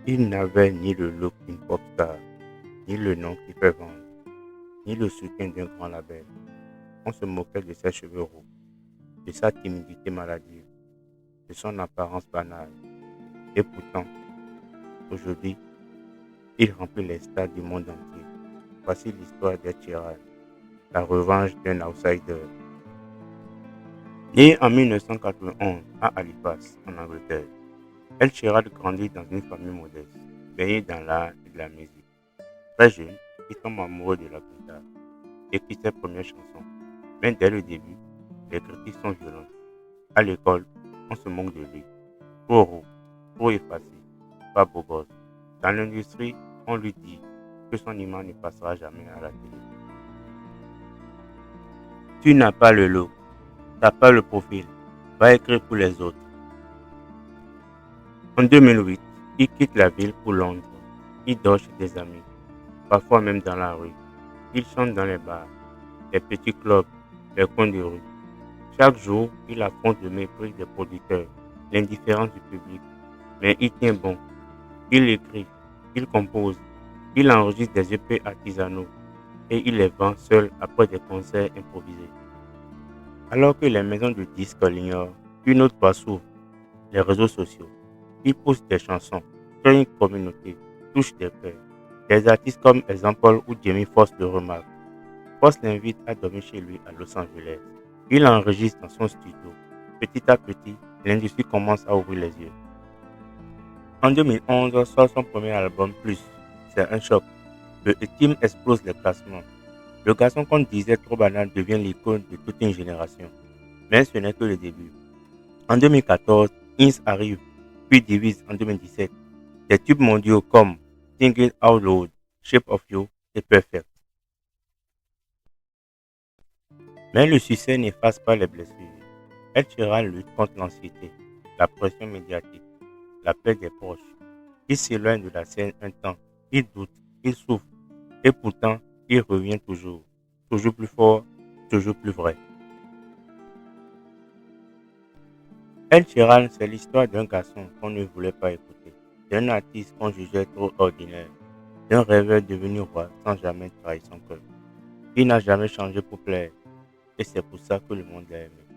Il n'avait ni le look d'une pop star, ni le nom qui fait vendre, ni le soutien d'un grand label. On se moquait de ses cheveux roux, de sa timidité maladive, de son apparence banale. Et pourtant, aujourd'hui, il remplit les stades du monde entier. Voici l'histoire d'Ed Sheeran, la revanche d'un outsider. Né en 1991 à Halifax, en Angleterre, Ed Sheeran grandit dans une famille modeste, baignée dans l'art et de la musique. Très jeune, il tombe amoureux de la guitare, écrit ses premières chansons. Mais dès le début, les critiques sont violentes. À l'école, on se moque de lui. Trop roux, trop effacé, pas beau gosse. Dans l'industrie, on lui dit que son image ne passera jamais à la télé. Tu n'as pas le look, t'as pas le profil, va écrire pour les autres. En 2008, il quitte la ville pour Londres. Il dort chez des amis, parfois même dans la rue. Il chante dans les bars, les petits clubs, les coins de rue. Chaque jour, il affronte le mépris des producteurs, l'indifférence du public. Mais il tient bon. Il écrit, il compose, il enregistre des EP artisanaux et il les vend seul après des concerts improvisés. Alors que les maisons de disques l'ignorent, une autre voie s'ouvre, les réseaux sociaux. Il pousse des chansons, crée une communauté, touche des cœurs. Des artistes comme Example ou Jamie Foxx le remarquent. Foxx l'invite à dormir chez lui à Los Angeles. Il enregistre dans son studio. Petit à petit, l'industrie commence à ouvrir les yeux. En 2011 sort son premier album Plus. C'est un choc. Le Team explose les classements. Le garçon qu'on disait trop banal devient l'icône de toute une génération. Mais ce n'est que le début. En 2014, Ins arrive, puis Divise en 2017. Des tubes mondiaux comme Thinking Out Loud, Shape of You et Perfect. Mais le succès n'efface pas les blessures. Ed Sheeran lutte contre l'anxiété, la pression médiatique, la perte des proches. Il s'éloigne de la scène un temps, il doute, il souffre, et pourtant, il revient toujours, toujours plus fort, toujours plus vrai. Ed Sheeran, c'est l'histoire d'un garçon qu'on ne voulait pas écouter, d'un artiste qu'on jugeait trop ordinaire, d'un rêveur devenu roi sans jamais trahir son cœur. Il n'a jamais changé pour plaire, et c'est pour ça que le monde l'a aimé.